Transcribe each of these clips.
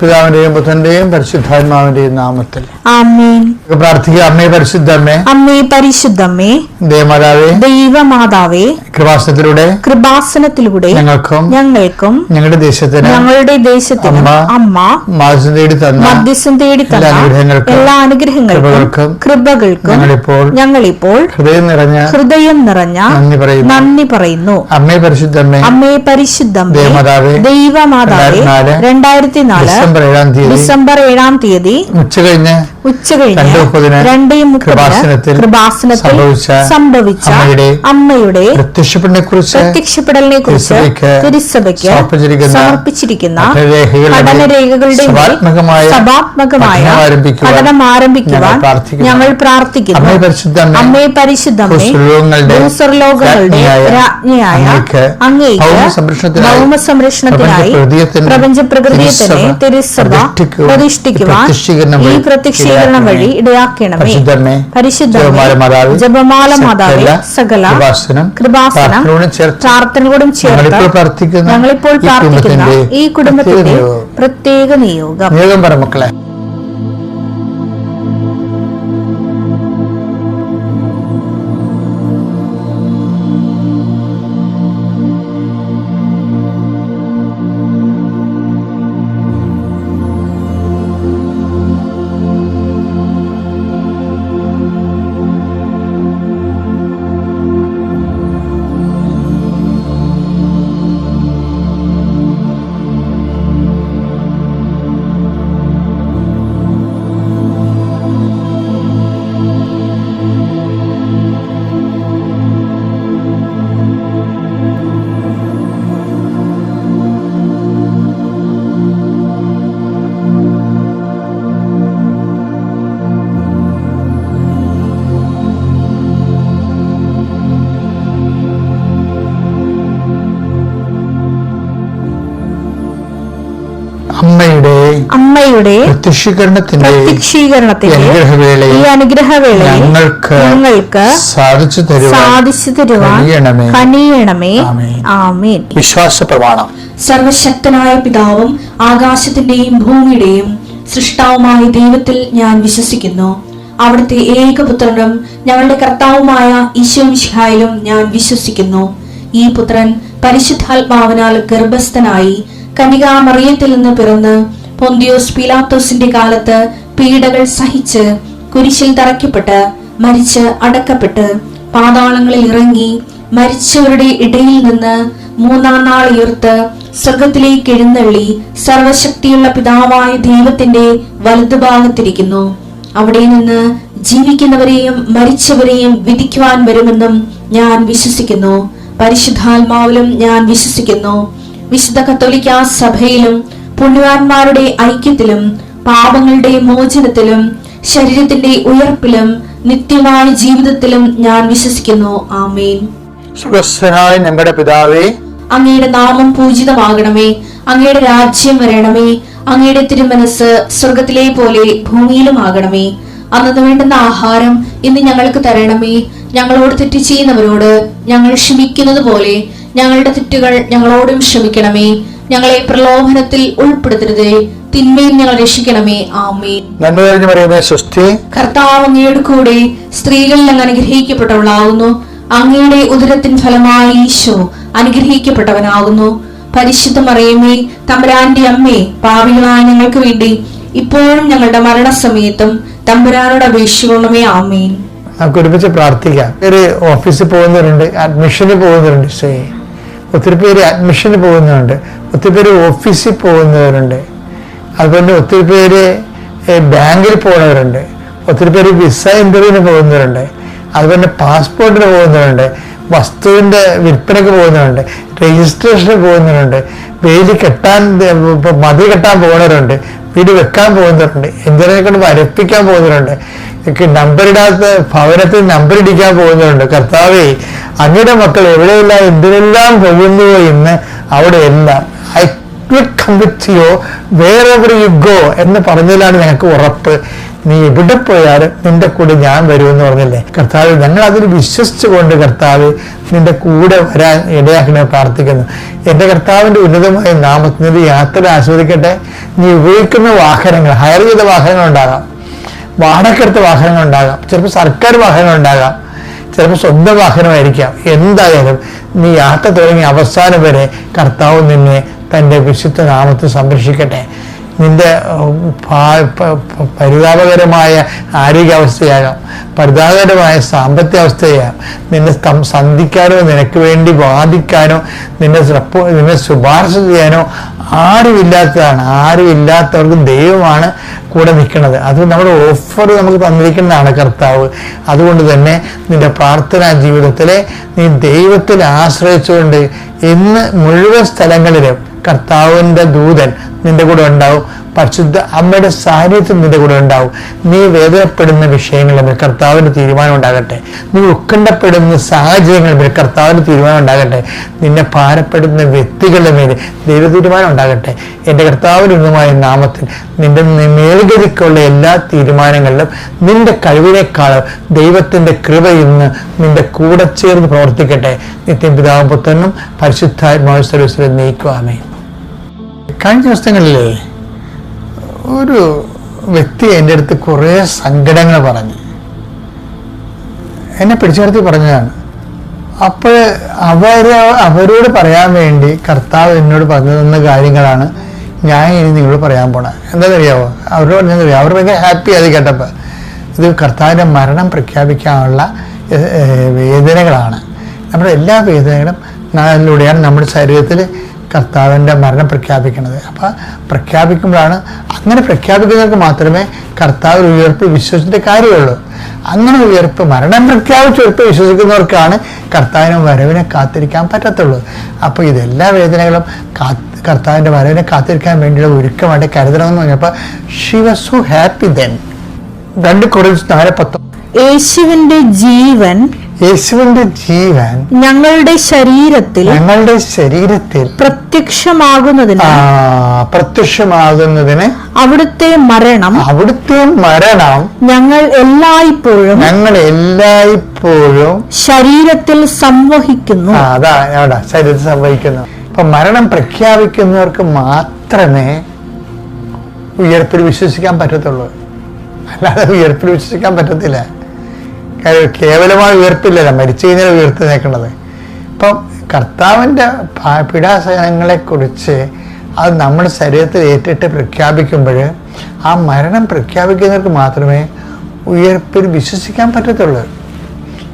പിതാവിന്റെയും പുത്രന്റെയും പരിശുദ്ധാത്മാവിന്റെയും നാമത്തിൽ ആമേൻ. പ്രാർത്ഥിക്കുക. അമ്മേ പരിശുദ്ധമ്മേ, അമ്മേ പരിശുദ്ധമ്മേ, ദേവമാതാവേ, ദൈവമാതാവേ, കൃപാസനത്തിലൂടെ ഞങ്ങൾക്കും ഞങ്ങളുടെ ദേശത്തിനും അമ്മ മധ്യസ്ഥം തേടി തന്ന എല്ലാ അനുഗ്രഹങ്ങൾക്കും കൃപകൾക്കും ഞങ്ങളിപ്പോൾ ഹൃദയം നിറഞ്ഞ നന്ദി പറയുന്നു. അമ്മേ പരിശുദ്ധമ്മേ, ദൈവമാതാവേ, 2004 ഡിസംബർ 7 തീയതി ഉച്ചകഴിഞ്ഞ് 2:30 കൃപാസനത്തിൽ സംഭവിച്ച അമ്മയുടെ പ്രത്യക്ഷപ്പെടലിനെ കുറിച്ച് തിരുസഭയ്ക്ക് സമർപ്പിച്ചിരിക്കുന്ന പഠനരേഖകളുടെ സഭാത്മകമായ പഠനം ആരംഭിക്കുവാൻ ഞങ്ങൾ പ്രാർത്ഥിക്കുന്നു. അമ്മേ പരിശുദ്ധമ്മേ, ഭൂസ്വർലോകങ്ങളുടെ രാജ്ഞിയായ അങ്ങേക്ക് ഭൗമസംരക്ഷണത്തിനായി പ്രപഞ്ചപ്രകൃതിയെ തന്നെ തിരുസഭ പ്രതിഷ്ഠിക്കുവാൻ ഈ പ്രത്യക്ഷീകരണം വഴി ഇടയാക്കണമേ. പരിശുദ്ധമേ, ജപമാല മാതാവേ, സകല കൃപാസനം പ്രാർത്ഥനയോടും ചേർത്ത് ഞങ്ങളിപ്പോൾ പ്രാർത്ഥിക്കുന്ന ഈ കുടുംബത്തിന്റെ പ്രത്യേക നിയോഗം. മക്കളെ, അമ്മയുടെ പ്രത്യക്ഷീകരണത്തിന്റെ ഈ അനുഗ്രഹവേളയിൽ ഞങ്ങൾക്ക് സാധിച്ചു തരുവാൻ കനിയണമേ. ആമേൻ. വിശ്വാസ പ്രമാണം. സർവശക്തനായ പിതാവും ആകാശത്തിന്റെയും ഭൂമിയുടെയും സൃഷ്ടാവുമായ ദൈവത്തിൽ ഞാൻ വിശ്വസിക്കുന്നു. അവിടുത്തെ ഏകപുത്രനും ഞങ്ങളുടെ കർത്താവുമായ ഈശോമിശിഹായിലും ഞാൻ വിശ്വസിക്കുന്നു. ഈ പുത്രൻ പരിശുദ്ധാത്മാവിനാൽ ഗർഭസ്ഥനായി കന്യകാമറിയത്തിൽ നിന്ന് പിറന്ന് പൊന്തിയോസ് പീലാത്തോസിന്റെ കാലത്ത് പീഡകൾ സഹിച്ച് കുരിശിൽ തറയ്ക്കപ്പെട്ട് മരിച്ച് അടക്കപ്പെട്ട് പാതാളങ്ങളിൽ ഇറങ്ങി മരിച്ചവരുടെ ഇടയിൽ നിന്ന് 3-ാം നാൾ ഉയർത്ത് സ്വർഗത്തിലേക്ക് എഴുന്നള്ളി സർവശക്തിയുള്ള പിതാവായ ദൈവത്തിന്റെ വലതുഭാഗത്തിരിക്കുന്നു. അവിടെ നിന്ന് ജീവിക്കുന്നവരെയും മരിച്ചവരെയും വിധിക്കുവാൻ വരുമെന്നും ഞാൻ വിശ്വസിക്കുന്നു. പരിശുദ്ധാത്മാവിലും ഞാൻ വിശ്വസിക്കുന്നു. വിശുദ്ധ കത്തോലിക്കാ സഭയിലും പുണ്യവാന്മാരുടെ ഐക്യത്തിലും പാപങ്ങളുടെ മോചനത്തിലും ശരീരത്തിന്റെ ഉയർപ്പിലും നിത്യമായ ജീവിതത്തിലും ഞാൻ വിശ്വസിക്കുന്നു. ആമേൻ. സ്വർഗ്ഗസ്ഥനായ ഞങ്ങളുടെ പിതാവേ, അങ്ങയുടെ നാമം പൂജിതമാകണമേ. അങ്ങയുടെ രാജ്യം വരണമേ. അങ്ങയുടെ തിരുമനസ് സ്വർഗത്തിലെ പോലെ ഭൂമിയിലും ആകണമേ. അന്നു വേണ്ടുന്ന ആഹാരം ഇന്ന് ഞങ്ങൾക്ക് തരണമേ. ഞങ്ങളോട് തെറ്റ് ചെയ്യുന്നവരോട് ഞങ്ങൾ ക്ഷമിക്കുന്നത് പോലെ ഞങ്ങളുടെ തെറ്റുകൾ ഞങ്ങളോടും ക്ഷമിക്കണമേ. ഞങ്ങളെ പ്രലോഭനത്തിൽ ഉൾപ്പെടുത്തരുതേ, തിന്മയിൽ ഞങ്ങൾ രക്ഷിക്കണമേ. ആമേൻ. കർത്താവ് അങ്ങയുടെ കൂടെ സ്ത്രീകളിൽ അങ്ങ് അനുഗ്രഹിക്കപ്പെട്ടവളാകുന്നു. അങ്ങയുടെ ഉദരത്തിൻ ഫലമായി ഈശോ അനുഗ്രഹിക്കപ്പെട്ടവനാകുന്നു. പരിശുദ്ധ മറിയമേ, തമ്പുരാന്റെ അമ്മേ, പാപികളായ ഞങ്ങൾക്ക് വേണ്ടി ഇപ്പോഴും ഞങ്ങളുടെ മരണസമയത്തും തമ്പുരാനോട് അപേക്ഷിക്കണമേ. ആമേൻ. നമുക്ക് ഒരുമിച്ച് പ്രാർത്ഥിക്കാം. ഓഫീസിൽ പോകുന്നവരുണ്ട്, അഡ്മിഷന് പോകുന്നവരുണ്ട്, ഒത്തിരി പേര് അഡ്മിഷന് പോകുന്നവരുണ്ട്, ഒത്തിരി പേര് ഓഫീസിൽ പോകുന്നവരുണ്ട്, അതുപോലെ ഒത്തിരി പേര് ബാങ്കിൽ പോകുന്നവരുണ്ട്, ഒത്തിരി പേര് വിസ ഇന്റർവ്യൂവിന് പോകുന്നവരുണ്ട്, അതുപോലെ പാസ്പോർട്ടിന് പോകുന്നവരുണ്ട്, വസ്തുവിന്റെ വിൽപ്പനക്ക് പോകുന്നവരുണ്ട്, രജിസ്ട്രേഷന് പോകുന്നവരുണ്ട്, വേലി കെട്ടാൻ മതി കെട്ടാൻ പോകുന്നവരുണ്ട്, വീട് വെക്കാൻ പോകുന്നവരുണ്ട്, എഞ്ചിനീയറെ കൊണ്ട് വരപ്പിക്കാൻ പോകുന്നവരുണ്ട്, നമ്പറിടാത്ത ഭവനത്തിൽ നമ്പർ ഇടിക്കാൻ പോകുന്നവരുണ്ട്. കർത്താവേ, അങ്ങയുടെ മക്കൾ എവിടെയെല്ലാം എന്തിനെല്ലാം പോകുന്നുവോ ഇന്ന് അവിടെയെല്ലാം I will come with you wherever you go എന്ന് പറഞ്ഞതിലാണ് ഞങ്ങൾക്ക് ഉറപ്പ്. നീ എവിടെ പോയാലും നിന്റെ കൂടെ ഞാൻ വരുമെന്ന് പറഞ്ഞില്ലേ കർത്താവ്. ഞങ്ങൾ അതിൽ വിശ്വസിച്ചുകൊണ്ട് കർത്താവ് നിന്റെ കൂടെ വരാൻ ഇടയാക്കണേ പ്രാർത്ഥിക്കുന്നു. എൻ്റെ കർത്താവിൻ്റെ ഉന്നതമായ നാമത്തിന് യാത്ര ആസ്വദിക്കട്ടെ. നീ ഉപയോഗിക്കുന്ന വാഹനങ്ങൾ, ഹയർ ചെയ്ത വാഹനങ്ങൾ ഉണ്ടാകാം, വാടകയ്ക്കെടുത്ത വാഹനങ്ങൾ ഉണ്ടാകാം, ചിലപ്പോൾ സർക്കാർ വാഹനങ്ങൾ ഉണ്ടാകാം, ചിലപ്പോൾ സ്വന്തം വാഹനമായിരിക്കാം. എന്തായാലും നീ യാത്ര തുടങ്ങി അവസാനം വരെ കർത്താവ് നിന്നെ തൻ്റെ വിശുദ്ധ നാമത്തിൽ സംരക്ഷിക്കട്ടെ. നിന്റെ പരിതാപകരമായ ആരോഗ്യാവസ്ഥയാകാം, പരിതാപകരമായ സാമ്പത്തിക അവസ്ഥയാകാം, നിന്നെ സന്ധിക്കാനോ നിനക്ക് വേണ്ടി വാദിക്കാനോ നിന്നെ ശുപാർശ ചെയ്യാനോ ആരുമില്ലാത്തതാണ്. ആരുമില്ലാത്തവർക്ക് ദൈവമാണ് കൂടെ നിൽക്കുന്നത്. അത് നമ്മുടെ ഓഫർ നമുക്ക് തന്നിരിക്കുന്നതാണ് കർത്താവ്. അതുകൊണ്ട് തന്നെ നിന്റെ പ്രാർത്ഥനാ ജീവിതത്തിലെ നീ ദൈവത്തിൽ ആശ്രയിച്ചുകൊണ്ട് ഇന്ന് മുഴുവൻ സ്ഥലങ്ങളിലും കർത്താവിൻ്റെ ദൂതൻ നിന്റെ കൂടെ ഉണ്ടാവും. പരിശുദ്ധ അമ്മയുടെ സാന്നിധ്യം നിന്റെ കൂടെ ഉണ്ടാവും. നീ വേദനപ്പെടുന്ന വിഷയങ്ങളിൽ കർത്താവിന് തീരുമാനം ഉണ്ടാകട്ടെ. നീ ഉത്കണ്ഠപ്പെടുന്ന സാഹചര്യങ്ങളിൽ മേൽ കർത്താവിന് തീരുമാനം ഉണ്ടാകട്ടെ. നിന്നെ ഭാരപ്പെടുന്ന വ്യക്തികളുടെ മേൽ ദൈവ തീരുമാനം ഉണ്ടാകട്ടെ. എൻ്റെ കർത്താവിന് ഉന്നതമായ നാമത്തിൽ നിന്റെ മേൽഗതിക്കുള്ള എല്ലാ തീരുമാനങ്ങളിലും നിന്റെ കഴിവിനേക്കാളും ദൈവത്തിൻ്റെ കൃപ ഇന്ന് നിന്റെ കൂടെ ചേർന്ന് പ്രവർത്തിക്കട്ടെ. നിത്യം പിതാവും പുത്രനും പരിശുദ്ധാത്മാവ് സർവ്വസ്വരം നയിക്കുവാമേ. കഴിഞ്ഞ ദിവസങ്ങളിലെ ഒരു വ്യക്തി എൻ്റെ അടുത്ത് കുറേ സങ്കടങ്ങൾ പറഞ്ഞു, എന്നെ പിടിച്ചു നിർത്തി പറഞ്ഞതാണ്. അപ്പോൾ അവരോട് പറയാൻ വേണ്ടി കർത്താവ് എന്നോട് പറഞ്ഞു തന്ന കാര്യങ്ങളാണ് ഞാൻ ഇനി നിങ്ങളോട് പറയാൻ പോണത്. എന്താണെന്നറിയാമോ? അവരോട് പറഞ്ഞറിയാമോ? അവർ ഭയങ്കര ഹാപ്പി അത് കേട്ടപ്പോൾ. ഇത് കർത്താവിൻ്റെ മരണം പ്രഖ്യാപിക്കാനുള്ള വേദനകളാണ്. നമ്മുടെ എല്ലാ വേദനകളും അതിലൂടെയാണ് നമ്മുടെ ശരീരത്തിൽ കർത്താവിൻ്റെ മരണം പ്രഖ്യാപിക്കുന്നത്. അപ്പോൾ പ്രഖ്യാപിക്കുമ്പോഴാണ്, അങ്ങനെ പ്രഖ്യാപിക്കുന്നവർക്ക് മാത്രമേ കർത്താവ് ഉയർപ്പ് വിശ്വസിച്ചിട്ട് കാര്യമുള്ളൂ. അങ്ങനെ ഉയർപ്പ്, മരണം പ്രഖ്യാപിച്ച ഉയർപ്പ് വിശ്വസിക്കുന്നവർക്കാണ് കർത്താവിൻ്റെ വരവിനെ കാത്തിരിക്കാൻ പറ്റത്തുള്ളൂ. അപ്പോൾ ഇതെല്ലാ വേദനകളും കർത്താവിൻ്റെ വരവിനെ കാത്തിരിക്കാൻ വേണ്ടിയുള്ള ഒരുക്കമായിട്ട് കരുതണമെന്ന് പറഞ്ഞപ്പോൾ she was so happy then. 2 Corinthians 4:10 യേശുവിന്റെ ജീവൻ ഞങ്ങളുടെ ശരീരത്തിൽ പ്രത്യക്ഷമാകുന്നതിന് അവിടുത്തെ മരണം ഞങ്ങൾ എല്ലായ്പ്പോഴും ശരീരത്തിൽ സംവഹിക്കുന്നു. ശരീരത്തിൽ സംവഹിക്കുന്നു. അപ്പൊ മരണം പ്രഖ്യാപിക്കുന്നവർക്ക് മാത്രമേ ഉയർപ്പിൽ വിശ്വസിക്കാൻ പറ്റത്തുള്ളൂ. അല്ലാതെ ഉയർപ്പിൽ വിശ്വസിക്കാൻ പറ്റത്തില്ല. കേവലമായ ഉയർപ്പില്ലല്ല, മരിച്ചു കഴിഞ്ഞാൽ ഉയർത്തി നിൽക്കുന്നത്. ഇപ്പം കർത്താവിൻ്റെ പീഡാസഹനങ്ങളെക്കുറിച്ച് അത് നമ്മുടെ ശരീരത്തിൽ ഏറ്റിട്ട് പ്രഖ്യാപിക്കുമ്പോൾ ആ മരണം പ്രഖ്യാപിക്കുന്നവർക്ക് മാത്രമേ ഉയർപ്പിൽ വിശ്വസിക്കാൻ പറ്റത്തുള്ളൂ.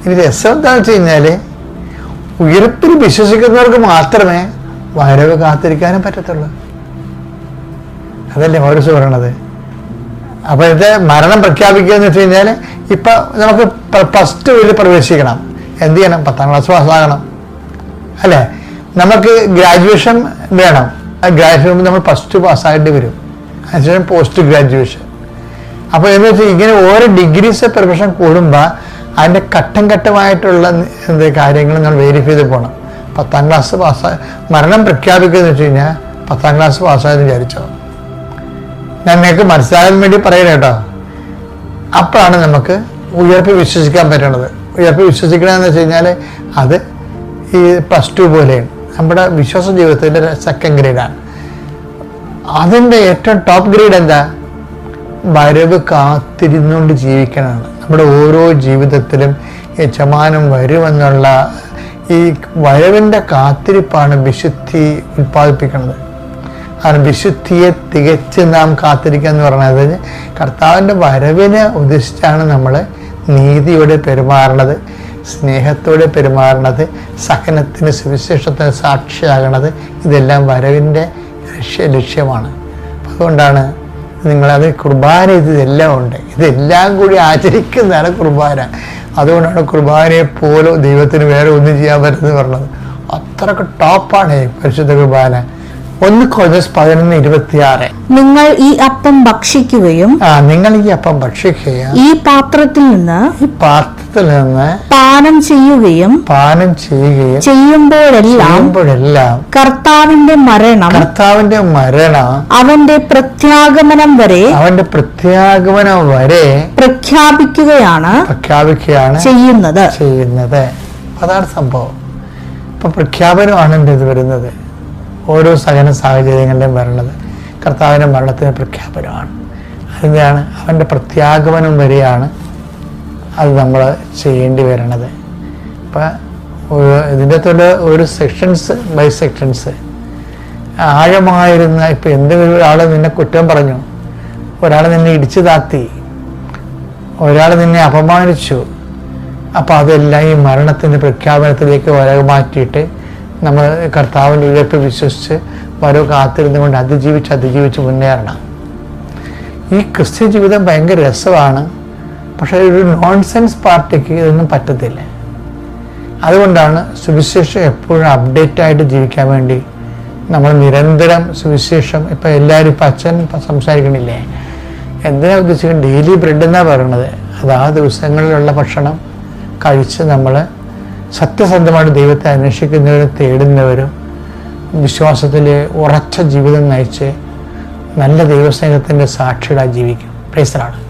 ഇനി രസം എന്താണെന്ന് വെച്ച് കഴിഞ്ഞാൽ ഉയർപ്പിൽ വിശ്വസിക്കുന്നവർക്ക് മാത്രമേ വരവ് കാത്തിരിക്കാനും പറ്റത്തുള്ളൂ. അതല്ലേ പൗലോസ് പറയണത്. അപ്പോൾ ഇത് മരണം പ്രഖ്യാപിക്കുക എന്ന് വെച്ച് കഴിഞ്ഞാൽ ഇപ്പം നമുക്ക് +2 പ്രവേശിക്കണം. എന്ത് ചെയ്യണം? 10ാം ക്ലാസ് പാസ്സാകണം, അല്ലേ? നമുക്ക് ഗ്രാജുവേഷൻ വേണം. ഗ്രാജുവേഷൻ നമ്മൾ +2 പാസ്സായിട്ട് വരും. അതിനുശേഷം പോസ്റ്റ് ഗ്രാജുവേഷൻ. അപ്പോൾ എന്ന് വെച്ചാൽ ഇങ്ങനെ ഓരോ ഡിഗ്രീസ് പ്രൊഫഷൻ കൂടുമ്പോൾ അതിൻ്റെ ഘട്ടം ഘട്ടമായിട്ടുള്ള കാര്യങ്ങൾ നമ്മൾ വെരിഫൈ ചെയ്ത് പോകണം. 10ാം ക്ലാസ് പാസ്സായി മരണം പ്രഖ്യാപിക്കുക എന്ന് വെച്ച് കഴിഞ്ഞാൽ 10ാം ക്ലാസ് പാസ്സായെന്ന് വിചാരിച്ചോ. ഞാൻ നിങ്ങൾക്ക് മനസ്സിലാകാൻ വേണ്ടി പറയണേ കേട്ടോ. അപ്പോഴാണ് നമുക്ക് ഉയർപ്പ് വിശ്വസിക്കാൻ പറ്റണത്. ഉയർപ്പ് വിശ്വസിക്കണമെന്ന് വെച്ച് കഴിഞ്ഞാൽ അത് ഈ +2 പോലെയാണ്. നമ്മുടെ വിശ്വാസ ജീവിതത്തിൻ്റെ 2nd ഗ്രേഡാണ്. അതിൻ്റെ ഏറ്റവും ടോപ്പ് ഗ്രേഡ് എന്താ? വരവ് കാത്തിരുന്നുകൊണ്ട് ജീവിക്കണമാണ്. നമ്മുടെ ഓരോ ജീവിതത്തിലും യജമാനൻ വരുമെന്നുള്ള ഈ വരവിൻ്റെ കാത്തിരിപ്പാണ് വിശുദ്ധി ഉൽപ്പാദിപ്പിക്കുന്നത്. കാരണം വിശുദ്ധിയെ തികച്ച് നാം കാത്തിരിക്കുക എന്ന് പറയുന്നത് കർത്താവിൻ്റെ വരവിനെ ഉദ്ദേശിച്ചാണ് നമ്മൾ നീതിയോടെ പെരുമാറണത്, സ്നേഹത്തോടെ പെരുമാറണത്, സഹനത്തിന് സുവിശേഷത്തിന് സാക്ഷിയാകണത്. ഇതെല്ലാം വരവിൻ്റെ ലക്ഷ്യമാണ്. അതുകൊണ്ടാണ് നിങ്ങളത് കുർബാന, ഇതെല്ലാം ഉണ്ട്. ഇതെല്ലാം കൂടി ആചരിക്കുന്നതാണ് കുർബാന. അതുകൊണ്ടാണ് കുർബാനയെ പോലെ ദൈവത്തിന് വേറെ ഒന്നും ചെയ്യാൻ പറ്റുമെന്ന് പറഞ്ഞത്. അത്രക്ക് ടോപ്പാണ് പരിശുദ്ധ കുർബാന. 1 Corinthians 11:26 നിങ്ങൾ ഈ അപ്പം ഭക്ഷിക്കുകയും ഈ പാത്രത്തിൽ നിന്ന് പാനം ചെയ്യുകയും ചെയ്യുമ്പോഴെല്ലാം കർത്താവിന്റെ മരണം അവന്റെ പ്രത്യാഗമനം വരെ പ്രഖ്യാപിക്കുകയാണ് ചെയ്യുന്നത്. അതാണ് സംഭവം. ഇപ്പൊ പ്രഖ്യാപനമാണ് എൻ്റെ ഇത് വരുന്നത്. ഓരോ സഹന സാഹചര്യങ്ങളിലും വരണത്. കർത്താവിൻ്റെ മരണത്തിന് പ്രഖ്യാപനമാണ്. അതിനാണ് അവൻ്റെ പ്രത്യാഗമനം വരെയാണ് അത് നമ്മൾ ചെയ്യേണ്ടി വരണത്. ഇപ്പം ഇതിൻ്റെ അകത്തുള്ള ഒരു സെക്ഷൻസ് ബൈ സെക്ഷൻസ് ആഴമായിരുന്ന, ഇപ്പം എന്തെങ്കിലും ഒരാൾ നിന്നെ കുറ്റം പറഞ്ഞു, ഒരാൾ നിന്നെ ഇടിച്ചു താത്തി, ഒരാൾ നിന്നെ അപമാനിച്ചു, അപ്പം അതെല്ലാം ഈ മരണത്തിൻ്റെ പ്രഖ്യാപനത്തിലേക്ക് വരവ് മാറ്റിയിട്ട് നമ്മൾ കർത്താവിൻ്റെ ഉയർപ്പ് വിശ്വസിച്ച് വരവ് കാത്തിരുന്നുകൊണ്ട് അതിജീവിച്ച് മുന്നേറണം. ഈ ക്രിസ്ത്യ ജീവിതം ഭയങ്കര രസമാണ്. പക്ഷേ ഒരു നോൺസെൻസ് പാർട്ടിക്ക് ഇതൊന്നും പറ്റത്തില്ല. അതുകൊണ്ടാണ് സുവിശേഷം എപ്പോഴും അപ്ഡേറ്റായിട്ട് ജീവിക്കാൻ വേണ്ടി നമ്മൾ നിരന്തരം സുവിശേഷം, ഇപ്പം എല്ലാവരും ഇപ്പം അച്ഛൻ സംസാരിക്കണില്ലേ, എന്തിനാ ഉദ്ദേശിക്കുന്നത്? ഡെയിലി ബ്രെഡ് എന്നാണ് പറയണത്. അത് ആ ദിവസങ്ങളിലുള്ള ഭക്ഷണം കഴിച്ച് നമ്മൾ സത്യസന്ധമായിട്ട് ദൈവത്തെ അന്വേഷിക്കുന്നവരും തേടുന്നവരും വിശ്വാസത്തിൽ ഉറച്ച ജീവിതം നയിച്ച് നല്ല ദൈവസ്നേഹത്തിൻ്റെ സാക്ഷികളായി ജീവിക്കും. Praise the Lord.